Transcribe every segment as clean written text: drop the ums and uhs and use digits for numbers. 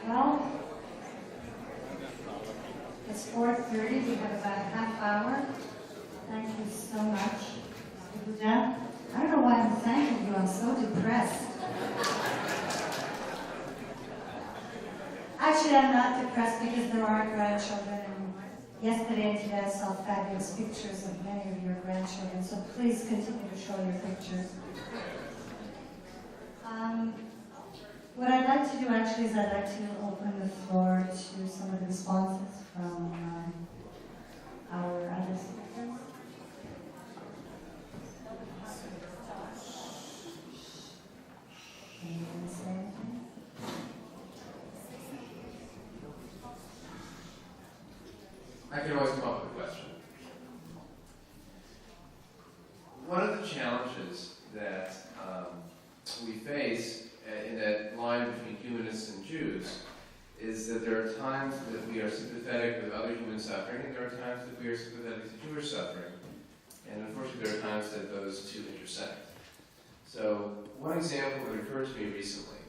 Well, it's 4:30. We have about a half hour. Thank you so much, Yehuda. I don't know why I'm thanking you. I'm so depressed. Actually, I'm not depressed because there are grandchildren. And yesterday and today I saw fabulous pictures of many of your grandchildren. So please continue to show your pictures. What I'd like to do actually is I'd like to open the floor to some of the responses from our other speakers. Anyone say anything? I can always come up with a question. One of the challenges that we face in that line between humanists and Jews is that there are times that we are sympathetic with other human suffering, and there are times that we are sympathetic to Jewish suffering. And unfortunately, there are times that those two intersect. So one example that occurred to me recently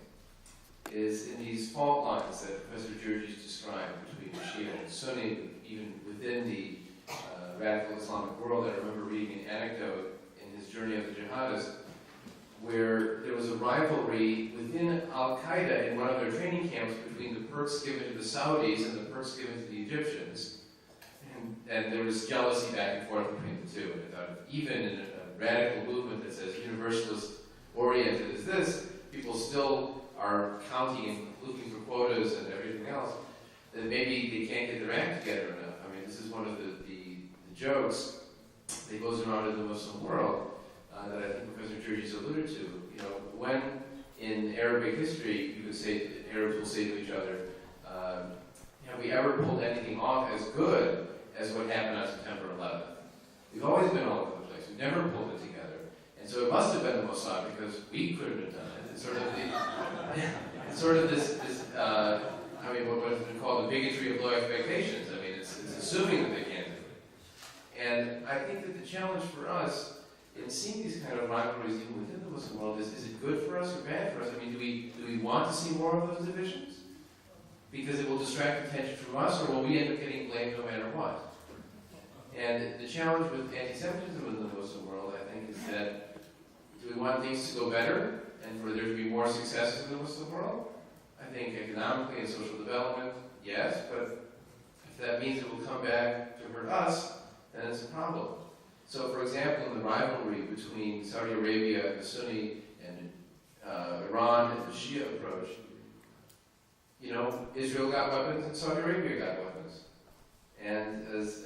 is in these fault lines that Professor Georgi's described between Shia and Sunni, even within the radical Islamic world. I remember reading an anecdote in his Journey of the Jihadist where there was a rivalry within Al-Qaeda in one of their training camps between the perks given to the Saudis and the perks given to the Egyptians. And there was jealousy back and forth between the two. And I thought, even in a radical movement that says universalist-oriented as this, people still are counting and looking for quotas and everything else, that maybe they can't get their act together enough. I mean, this is one of the jokes that goes around in the Muslim world that I think Professor Georgi's alluded to. You know, when in Arabic history, you could say, Arabs will say to each other, have we ever pulled anything off as good as what happened on September 11th? We've always been all over the place. We've never pulled it together. And so it must have been the Mossad because we couldn't have done it. It's sort of this I mean, what has been called the bigotry of low expectations. I mean, it's assuming that they can't do it. And I think that the challenge for us in seeing these kind of rivalries even within the Muslim world is it good for us or bad for us? I mean, do we want to see more of those divisions? Because it will distract attention from us, or will we end up getting blamed no matter what? And the challenge with anti-Semitism in the Muslim world, I think, is that do we want things to go better and for there to be more successes in the Muslim world? I think economically and social development, yes, but if that means it will come back to hurt us, then it's a problem. So, for example, in the rivalry between Saudi Arabia and the Sunni and Iran and the Shia approach, you know, Israel got weapons and Saudi Arabia got weapons. And as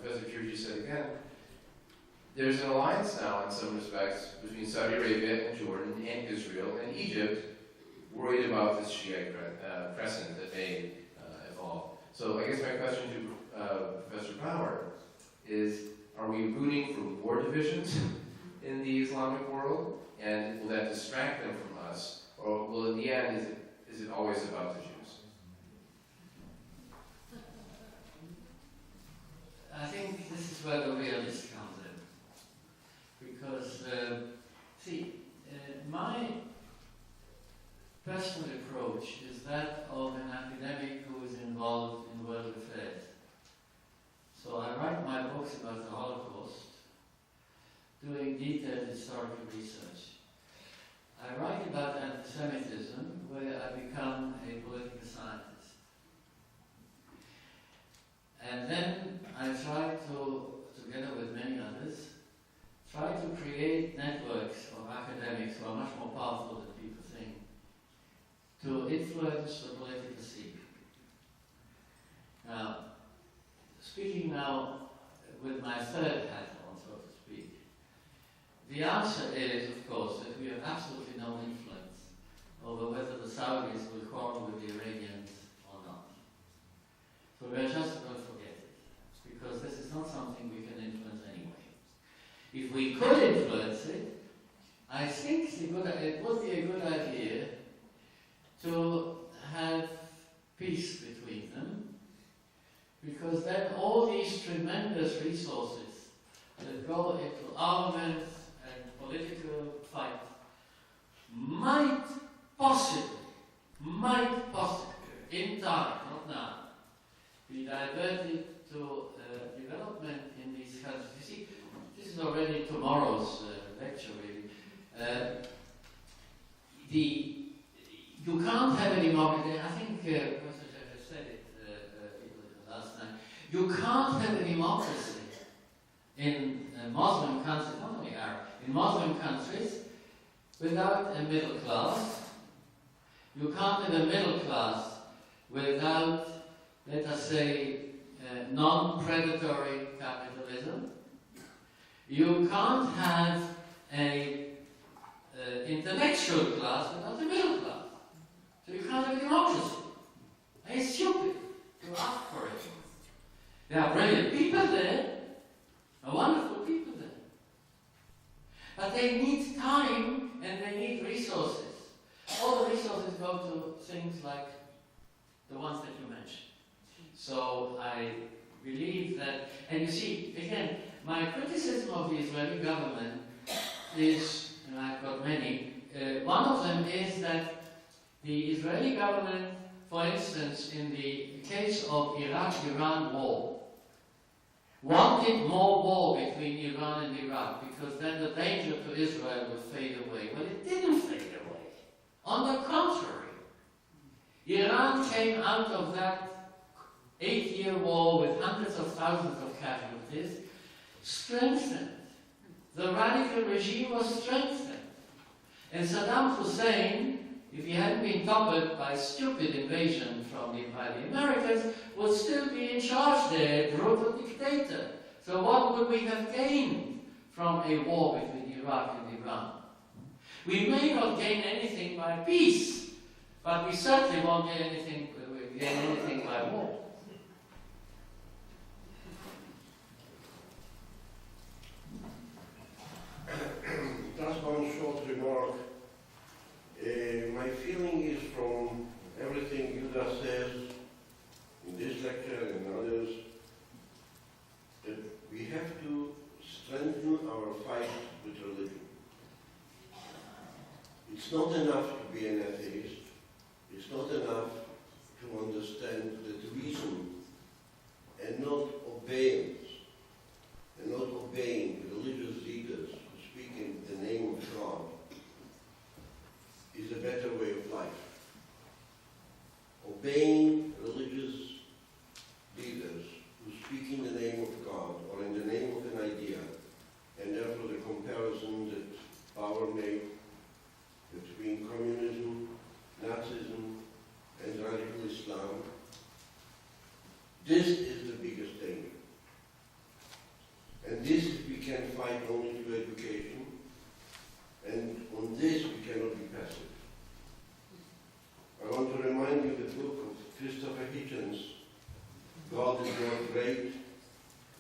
Professor Georgi said again, there's an alliance now in some respects between Saudi Arabia and Jordan and Israel and Egypt, worried about this Shiite precedent that may evolve. So I guess my question to Professor Bauer is, are we rooting for more divisions in the Islamic world? And will that distract them from us? Or will, in the end, is it always about the Jews? I think this is where the realist comes in. Because, my personal approach is that of an academic who is involved in world affairs. So I write my books about the Holocaust, doing detailed historical research. I write about anti-Semitism, where I become a political scientist. And then I try to, together with many others, try to create networks of academics who are much more powerful than people think, to influence the political scene. Now, speaking now with my third hat on, so to speak, the answer is, of course, that we have absolutely no influence over whether the Saudis will quarrel with the Iranians or not. So we're just going to forget it, because this is not something we can influence anyway. If we could influence it, I think it would be a good idea to have peace between them, because then all these tremendous resources that go into armament and political fight might possibly, you can't have a democracy. I think Professor Jeffrey said it last night. You can't have a democracy in Muslim countries, not only Arab, in Muslim countries without a middle class. You can't have a middle class without, let us say, non-predatory capitalism. You can't have an intellectual class without a middle class. So you can't have a democracy. It's stupid to ask for it. There are brilliant people there, wonderful people there. But they need time and they need resources. All the resources go to things like the ones that you mentioned. So I believe that, and you see, again, my criticism of the Israeli government is, and I've got many, one of them is that the Israeli government, for instance, in the case of Iraq-Iran war, wanted more war between Iran and Iraq because then the danger to Israel would fade away. Well, it didn't fade away. On the contrary, Iran came out of that 8-year war with hundreds of thousands of casualties, strengthened. The radical regime was strengthened. And Saddam Hussein, if he hadn't been toppled by stupid invasion by the Americans, would still be in charge there, a brutal dictator. So what would we have gained from a war between Iraq and Iran? We may not gain anything by peace, but we certainly won't gain anything by war. Just one short remark. My feeling is from everything Yehuda says in this lecture and others, that we have to strengthen our fight with religion. It's not enough to be an atheist. It's not enough to understand that reason and not obeying religious leaders who speak in the name of God is a better way of life. Obeying religious leaders who speak in the name of God or in the name of an idea, and therefore the comparison that Bauer made between communism, Nazism, and radical Islam, this is the biggest danger. And this we can fight only through education, and on this we cannot be passive. I want to remind you the book of Christopher Hitchens, God is not great,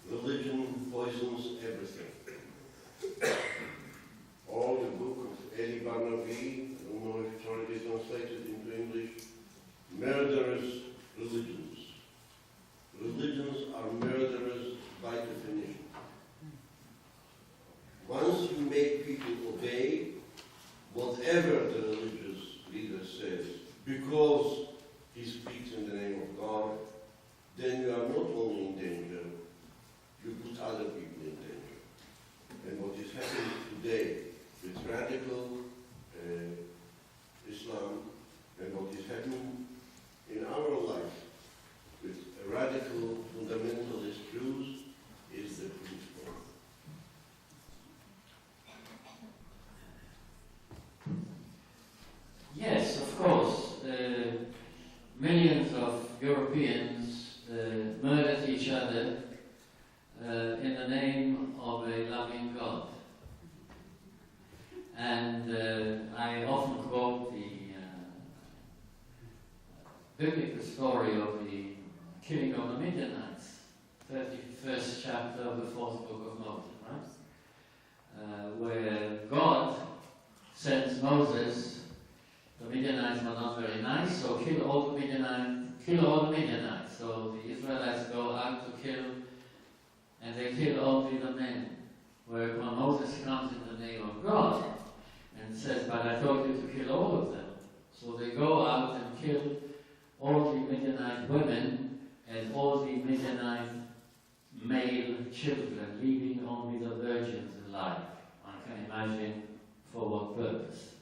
religion poisons everything. Or the book of Eli Barnaby, I don't know if it's already translated into English, Murderous Religions. Religions are murderers by definition. Once you make people obey whatever the religious leader says, because he speaks in the name of God, then you are not only in danger, you put other people in danger. And what is happening today with radical Islam and what is happening in our life with radical fundamentalist Jews is the principle. Yes, of course. Millions of Europeans murdered each other in the name of a loving God. And I often quote the biblical story of the killing of the Midianites, 31st chapter of the 4th book of Moses, right? Where God sends Moses. The Midianites were not very nice, so kill all the Midianites. So the Israelites go out to kill, and they kill only the men. Whereupon Moses comes in the name of God and says, but I told you to kill all of them. So they go out and kill all the Midianite women and all the Midianite male children, leaving only the virgins alive. One can imagine for what purpose.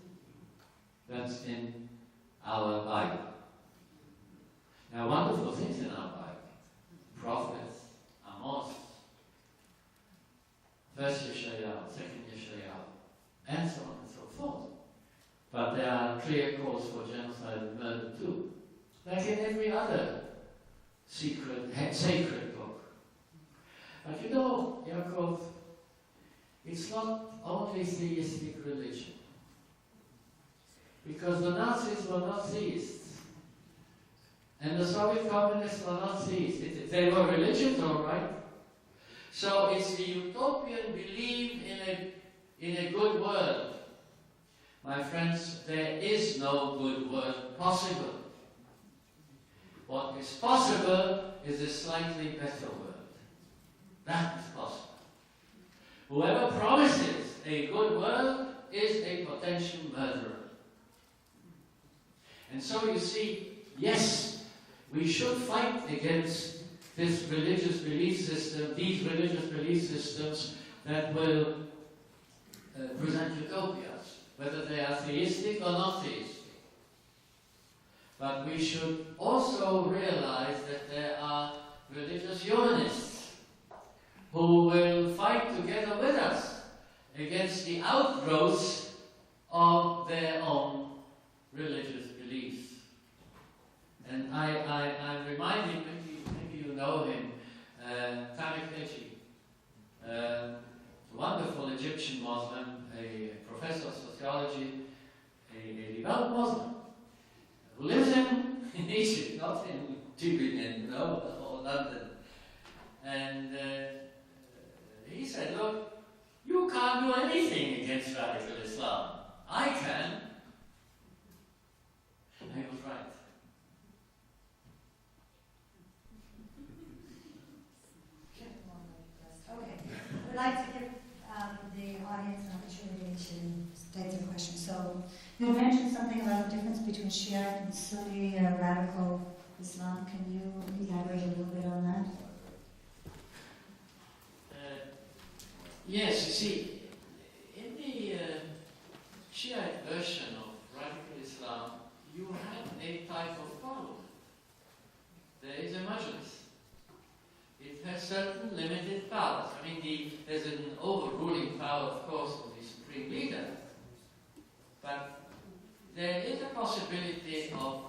That influence in our Bible. There are wonderful things in our Bible. Prophets, Amos, first Yeshayahu, second Yeshayahu, and so on and so forth. But there are clear calls for genocide and murder too, like in every other sacred book. But you know, Yaakov, it's not only theistic religion. Because the Nazis were not theists. And the Soviet communists were not theists. They were religions, all right. So it's the utopian belief in a good world. My friends, there is no good world possible. What is possible is a slightly better world. That is possible. Whoever promises a good world is a potential murderer. And so you see, yes, we should fight against this religious belief system, these religious belief systems that will present utopias, whether they are theistic or not theistic. But we should also realize that there are religious humanists who will fight together with us against the outgrowths of their own religious beliefs. And I'm reminded, maybe you know him, Tariq Neji, a wonderful Egyptian Muslim, a professor of sociology, a devout Muslim, who lives in Egypt, not in Tübingen, or London. And he said, look, you can't do anything against radical Islam. I can. And he was right. Okay. We'd like to give the audience an opportunity to state their question. So you mentioned something about the difference between Shiite and Sunni radical Islam. Can you elaborate a little bit on that? Yes, you see, in the Shiite version of radical Islam, you have a type of parliament. There is a majlis. It has certain limited powers. I mean, there's an overruling power, of course, of the supreme leader. But there is a possibility of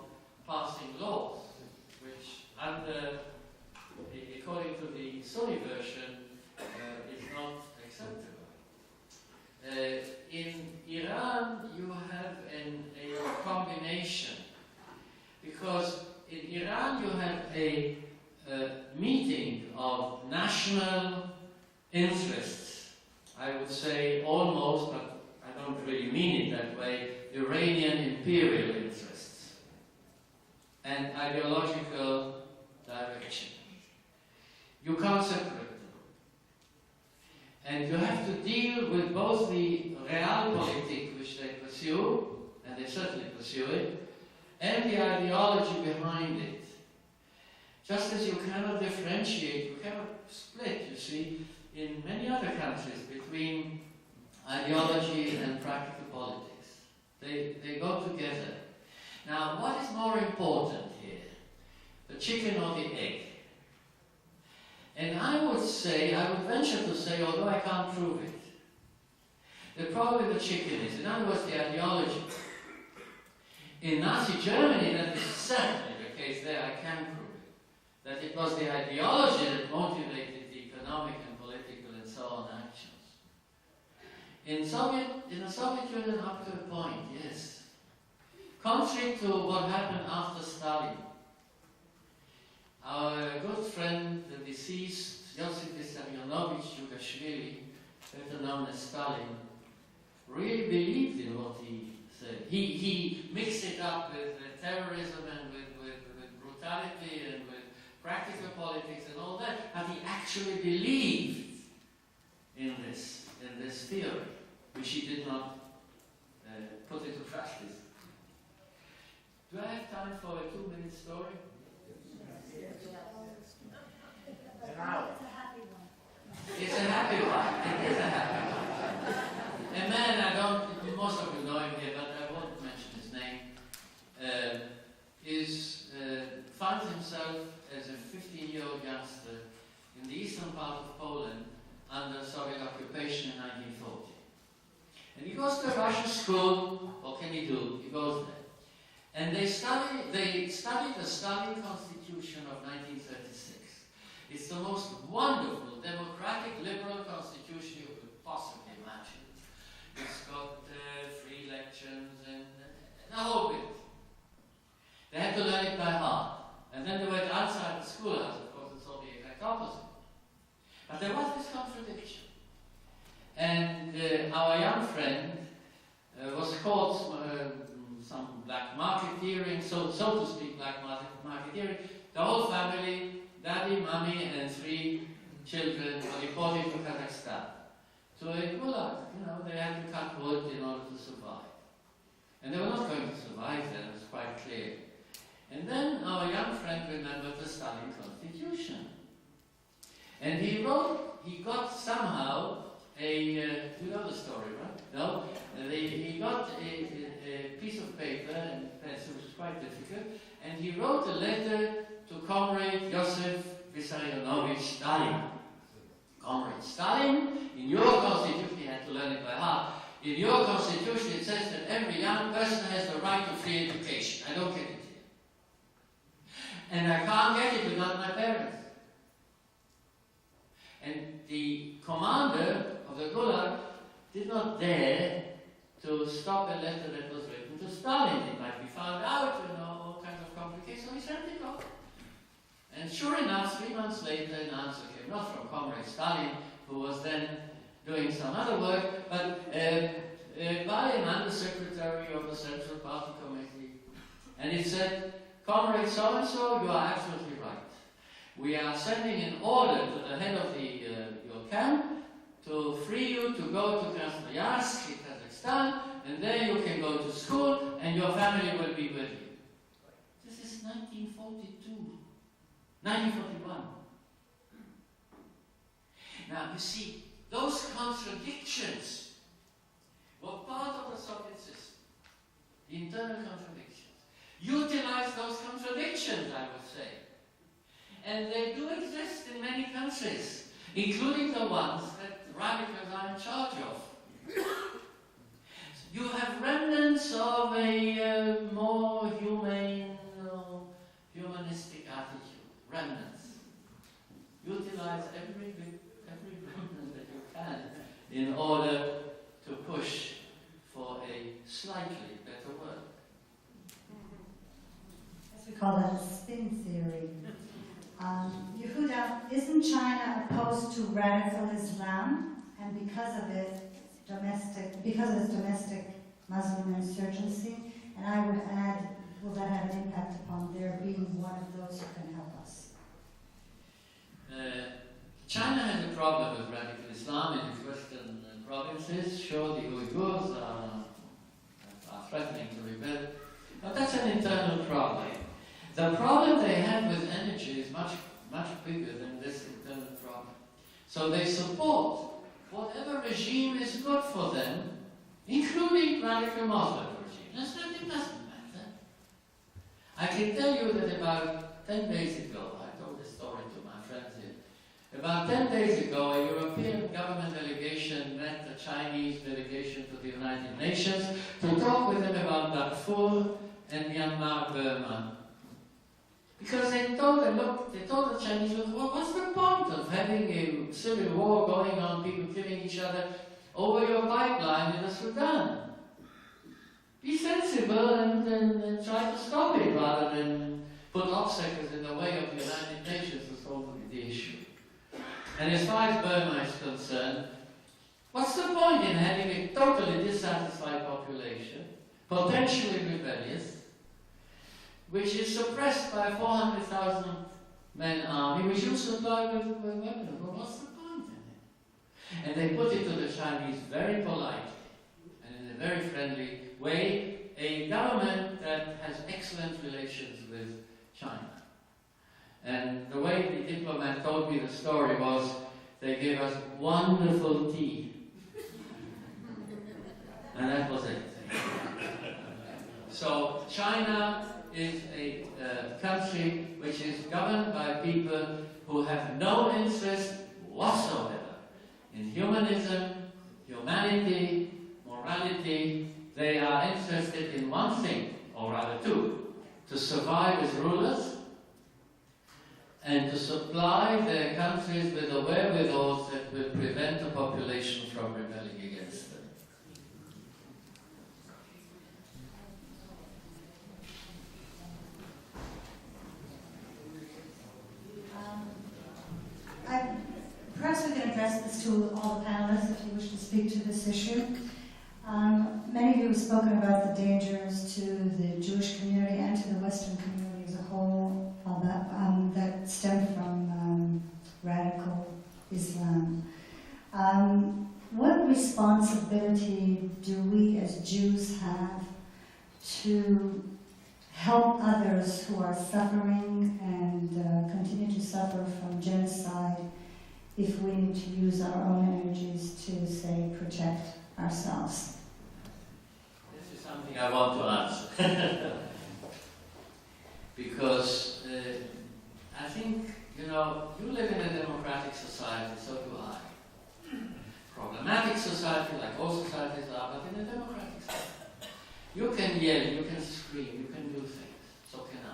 passing laws, which, according to the Sunni version, is not acceptable. In Iran, you have a combination, because in Iran you have a meeting of national interests. I would say almost, but I don't really mean it that way, Iranian imperial interests and ideological direction. You can't separate them. And you have to deal with both the realpolitik which they pursue, and they certainly pursue it, and the ideology behind it. Just as you cannot differentiate, you cannot split, you see, in many other countries between ideology and practical politics. They go together. Now, what is more important here? The chicken or the egg? And I would venture to say, although I can't prove it, that probably the chicken is, in other words, the ideology. In Nazi Germany, that is certainly the case there, I can prove it. That it was the ideology that motivated the economic and political and so on actions. In the Soviet Union, up to a point, yes. Contrary to what happened after Stalin, our good friend, the deceased Joseph Vissarionovich Jugashvili, better known as Stalin, really believed in what he said. He mixed it up with terrorism and with brutality and with practical politics and all that, but he actually believed in this theory, which he did not put into practice. Do I have time for a 2-minute story? It's a happy one. It's a happy one. It is a happy one. A man, most of you know him here, but I won't mention his name. finds himself as a 15-year-old youngster in the eastern part of Poland under Soviet occupation in 1940. And he goes to a Russian school. What can he do? He goes there. And they studied the Stalin Constitution of 1936. It's the most wonderful, democratic, liberal constitution you could possibly imagine. It's got free elections and a whole bit. They had to learn it by heart. And then they went outside the schoolhouse. Of course, it's all the exact opposite. But there was this contradiction. And our young friend was caught some black marketeering, so to speak, black marketeering. The whole family, daddy, mommy, and 3 children were deported to Kazakhstan. So it gulag, they had to cut wood in order to survive. And they were not going to survive then, it was quite clear. And then our young friend remembered the Stalin Constitution. And he got somehow you know the story, right? No? He got a piece of paper and pencil, which was quite difficult, and he wrote a letter to Comrade Joseph Vissarionovich Stalin. Comrade Stalin, in your constitution, you had to learn it by heart, in your constitution it says that every young person has the right to free education. I don't get it here. And I can't get it without my parents. And the commander of the Gulag did not dare to stop a letter that was written to Stalin. It might be found out, all kinds of complications. So he sent it off. And sure enough, 3 months later, an answer came, not from Comrade Stalin, who was then doing some other work, but by an undersecretary of the Central Party Committee. And it said, Comrade so-and-so, you are absolutely right. We are sending an order to the head of your camp to free you to go to Krasnoyarsk in Kazakhstan, and there you can go to school, and your family will be with you. This is 1941. Now, you see, those contradictions were part of the Soviet system, the internal contradictions. Utilize those contradictions, I would say. And they do exist in many countries, including the ones that radicals are in charge of. You have remnants of a more humane, humanistic attitude. Remnants. Utilize every remnant that you can in order to push for a slightly better world. As we call that a spin theory. Yehuda, isn't China opposed to radical Islam, and because of its domestic Muslim insurgency? And I would add, will that have an impact upon their being one of those who can help us? China has a problem with radical Islam in its western provinces. Sure, the Uyghurs are threatening to rebel, but that's an internal problem. The problem they have with energy is much bigger than this internal problem. So they support whatever regime is good for them, including radical Muslim regimes. It doesn't matter. I can tell you that about 10 days ago, I told this story to my friends here, about 10 days ago, a European government delegation met the Chinese delegation to the United Nations to talk with them about Darfur and Myanmar, Burma. Because they told the Chinese, well, what's the point of having a civil war going on, people killing each other over your pipeline in the Sudan? Be sensible and try to stop it rather than put obstacles in the way of the United Nations to solve the issue. And as far as Burma is concerned, what's the point in having a totally dissatisfied population, potentially rebellious, which is suppressed by a 400,000 men army, which you supply with weapons? Well, what's the point in it? And they put it to the Chinese very politely and in a very friendly way, a government that has excellent relations with China. And the way the diplomat told me the story was, they gave us wonderful tea. And that was it. So China is a country which is governed by people who have no interest whatsoever in humanism, humanity, morality. They are interested in one thing, or rather two: to survive as rulers and to supply their countries with the wherewithal that will prevent the population from rebelling against them. Perhaps we can address this to all the panelists if you wish to speak to this issue. Many of you have spoken about the dangers to the Jewish community and to the Western community as a whole that stem from radical Islam. What responsibility do we as Jews have to help others who are suffering and continue to suffer from genocide if we need to use our own energies to, say, protect ourselves? This is something I want to answer. Because I think, you live in a democratic society, so do I. Problematic society, like all societies are, but in a democratic society. You can yell, you can scream, you can do things, so can I.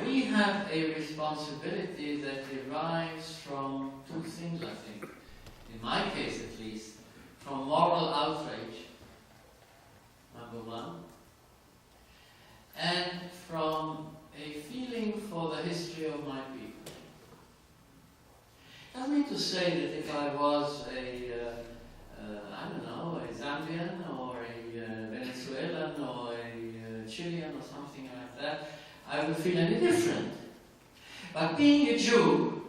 We have a responsibility that derives from two things, I think. In my case, at least, from moral outrage, number one, and from a feeling for the history of my people. Doesn't mean to say that if I was a Zambian or a Venezuelan or a Chilean or something like that, I would feel any different. But being a Jew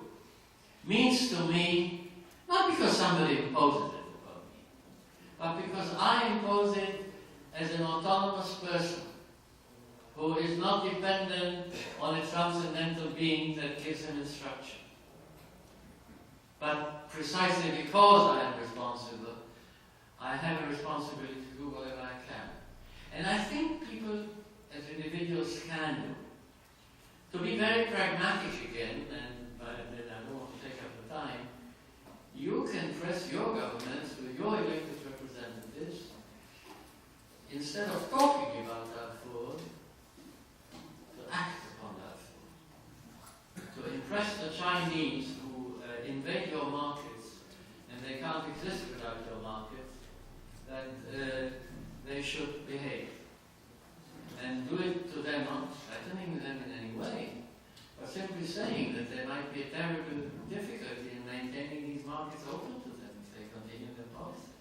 means to me, not because somebody imposes it upon me, but because I impose it as an autonomous person who is not dependent on a transcendental being that gives him instruction. But precisely because I am responsible, I have a responsibility to do whatever I can. And I think people, as individuals, can do. To be very pragmatic again, and then I don't want to take up the time, you can press your governments with your elected representatives, instead of talking about Darfur, to act upon Darfur. To impress the Chinese who invade your markets, and they can't exist without your markets, that they should behave. And do it to them, not threatening them in any way, but simply saying that there might be a terrible difficulty in maintaining these markets open to them if they continue their policies.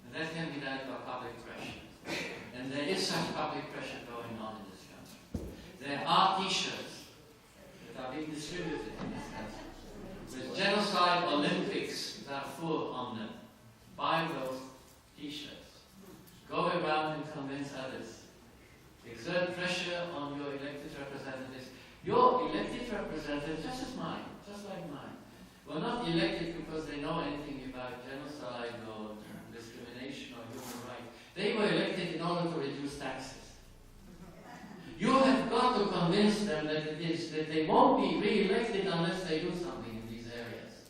And that can be done by public pressure. And there is such public pressure going on in this country. There are T-shirts that are being distributed in this country with Genocide Olympics Darfur on them. Buy those T-shirts. Go around and convince others. Exert pressure on your elected representatives. Your elected representatives, just as mine, just like mine, were not elected because they know anything about genocide or discrimination or human rights. They were elected in order to reduce taxes. You have got to convince them that they won't be re-elected unless they do something in these areas.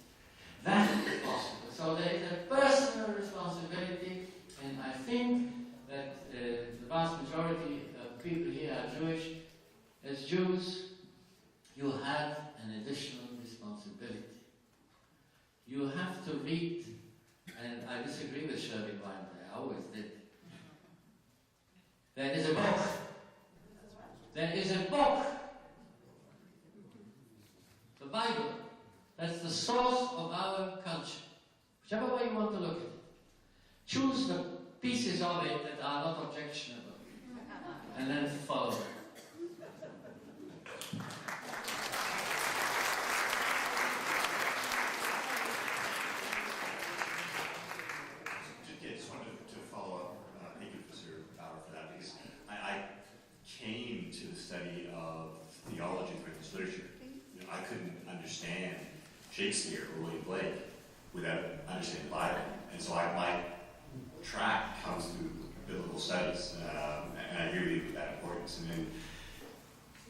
That is possible. So there is a personal responsibility, and I think that the vast majority of people here are Jewish. As Jews, you have an additional responsibility. You have to read, and I disagree with Shirley Weinberg, I always did. There is a book. There is a book. The Bible. That's the source of our culture. Whichever way you want to look at it. Choose the pieces of it that are not objectionable. And then follow it. I just wanted to follow up. Thank you, Professor Bauer, for that, because I came to the study of theology through this literature. I couldn't understand Shakespeare or William Blake without understanding the Bible. And so my track comes through biblical studies. and I agree with that importance. And then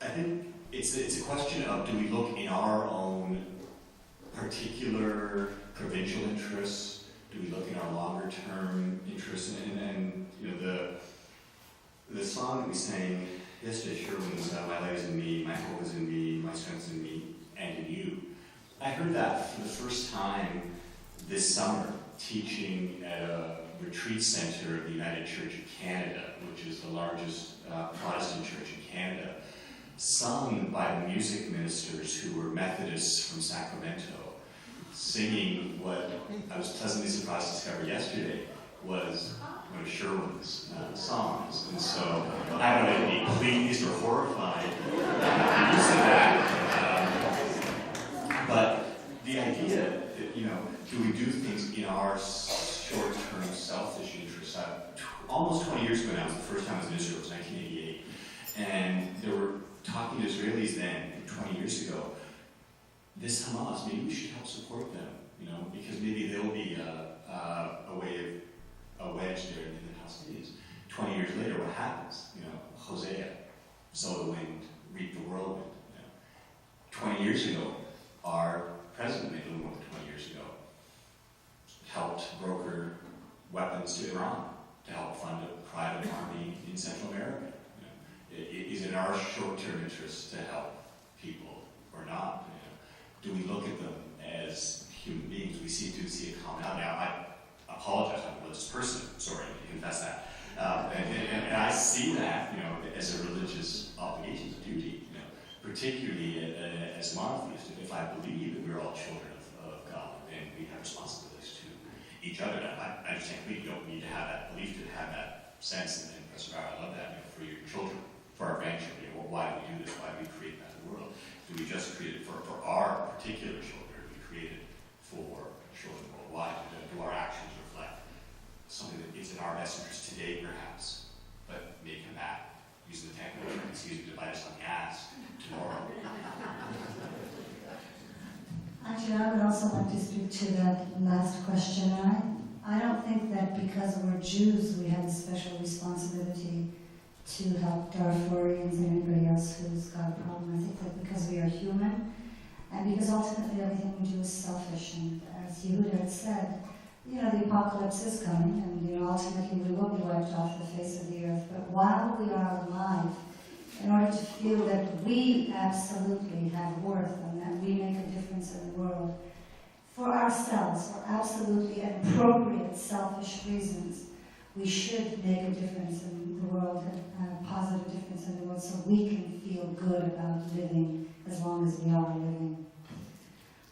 I think it's a question of, do we look in our own particular provincial interests? Do we look in our longer term interests? And you know, the song that we sang yesterday, Sherwin's My Light is in Me, My Hope is in Me, My Strength is in Me, and in You. I heard that for the first time this summer, teaching at a retreat center of the United Church of Canada, which is the largest Protestant church in Canada, sung by the music ministers who were Methodists from Sacramento, singing what I was pleasantly surprised to discover yesterday was one of Sherwin's songs. And so I don't know if be pleased or horrified at the use of that. But the idea that, you know, do we do things in our short-term selfish interests? Almost 20 years ago now, it was the first time I was in Israel, it was 1988. And there were talking to Israelis then, 20 years ago, this Hamas, maybe we should help support them, you know, because maybe there'll be a way of a wedge there in the Palestinians. 20 years later, what happens? You know, Hosea, sow the wind, reap the whirlwind. You know. 20 years ago, our president, maybe a little more than 20 years ago, helped broker weapons to Iran to help fund a private army in Central America. You know, is it in our short-term interest to help people or not? You know, do we look at them as human beings? We see a commonality. Now, I apologize, I'm a religious person. Sorry to confess that. And I see that, you know, as a religious obligation, as a duty. You know, particularly as monotheists. If I believe that we're all children of God and we have responsibilities to each other, I understand we don't need to have that belief to have that sense. And Professor Bauer, I love that, you know, for your children, for our grandchildren. You know, why do we do this? Why do we create that world? Do we just create it for our particular children? Do we create it for children worldwide? Do our actions reflect something that is in our best interest today, perhaps, but may come back using the technology that's used to divide us on gas tomorrow? Actually, I would also like to speak to that last question. I don't think that because we're Jews we have a special responsibility to help Darfurians and anybody else who's got a problem. I think that because we are human, and because ultimately everything we do is selfish, and as Yehuda had said, you know, the apocalypse is coming, and you know, ultimately we will be wiped off the face of the earth. But while we are alive, in order to feel that we absolutely have worth and that we make a difference in the world, for ourselves, for absolutely appropriate selfish reasons, we should make a difference in the world, a positive difference in the world, so we can feel good about living as long as we are living.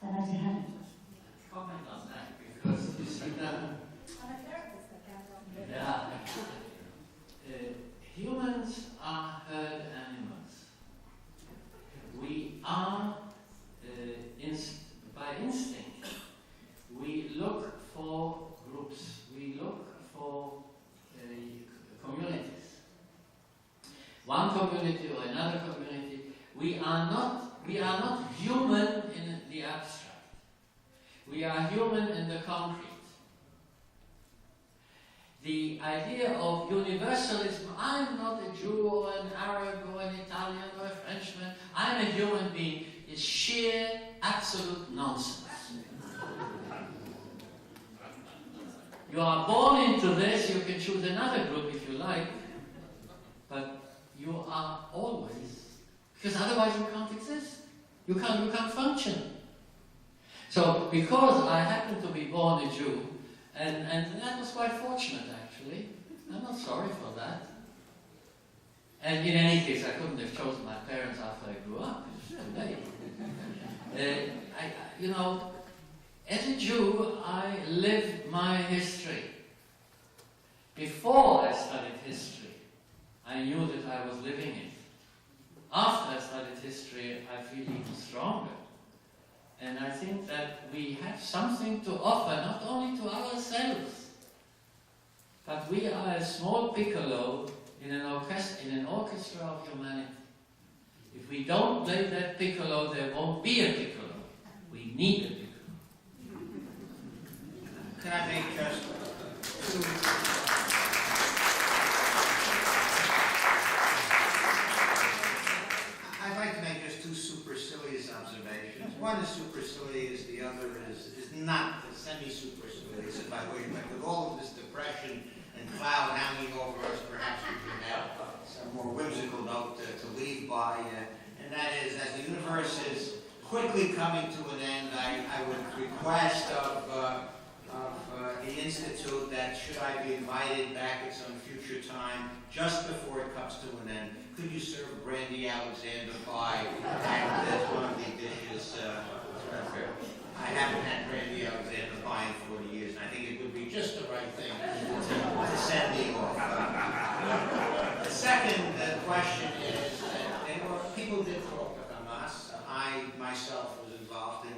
I'd like to have Comment on that, because you see that. Yeah. Humans are herd animals. We are, by instinct, we look for groups, we look for communities. One community or another community. We are not human in the abstract. We are human in the concrete. The idea of universalism, I'm not a Jew or an Arab or an Italian or a Frenchman, I'm a human being, is sheer, absolute nonsense. You are born into this, you can choose another group if you like, but you are always, because otherwise you can't exist. You can't function. So, because I happen to be born a Jew, and that was quite fortunate, actually. I'm not sorry for that. And in any case, I couldn't have chosen my parents after I grew up. It was too late. You know, as a Jew, I lived my history. Before I studied history, I knew that I was living it. After I studied history, I feel even stronger. And I think that we have something to offer, not only to ourselves, but we are a small piccolo in an orchestra of humanity. If we don't play that piccolo, there won't be a piccolo. We need a piccolo. Can I make just two... is not semi-superstitious, by way, but with all of this depression and cloud hanging over us, perhaps we can have some more whimsical note to leave by, and that is, as the universe is quickly coming to an end, I would request of the Institute that should I be invited back at some future time, just before it comes to an end, could you serve a brandy Alexander pie? That's one of the dishes. I haven't had brandy Alexander pie in 40 years, and I think it would be just the right thing to send me off. The second question is that people did talk to Hamas. I myself was involved in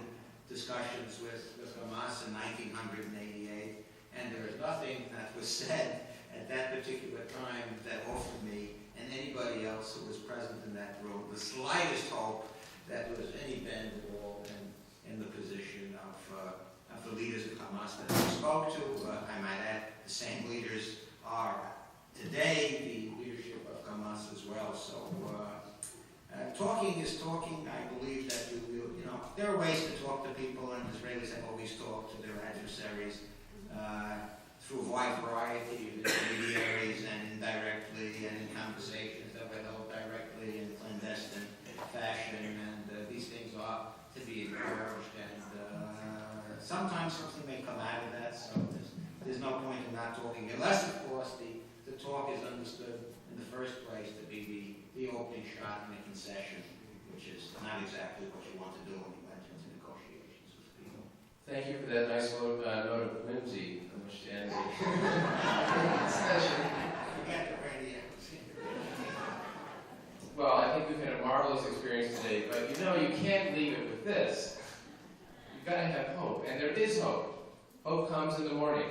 discussions with Hamas in 1988, and there is nothing that was said at that particular time that offered me and anybody else who was present in that room the slightest hope that there was any bend at all in the position of the leaders of Hamas that I spoke to. I might add, the same leaders are today the leadership of Hamas as well. So talking is talking. I believe that you know, there are ways to talk to people, and Israelis have always talked to their adversaries through a wide variety of intermediaries and indirectly, and in conversations that were held directly in clandestine fashion, and these things are to be encouraged, and sometimes something may come out of that, so there's no point in not talking, unless, of course, the talk is understood in the first place to be the opening shot in a concession, which is not exactly what you want to do when you enter into negotiations with people. Thank you for that nice note of whimsy on which to end the session. Forget the radio. Well, I think we've had a marvelous experience today, but you know, you can't leave it with this. You've got to have hope, and there is hope. Hope comes in the morning.